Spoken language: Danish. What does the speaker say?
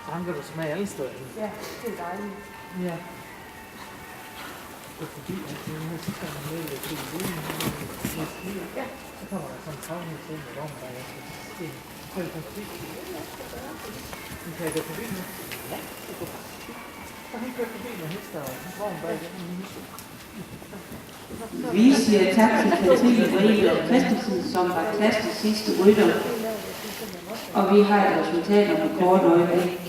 Så han kan du smage alle steder. Ja, det er dejligt. Ja. Det er fordi, at det er så skal man med lidt til det. Ja. Så kommer der sådan en travl til med om, der er en høj konflikt. Vi kan gå forbi nu. Ja, det går bare. Så han kører forbi med hester og vogn bag den. Vi siger tak til Katrine Marie Christensen, som var klassens sidste rytter. Og vi har et resultat om et kort øjeblik.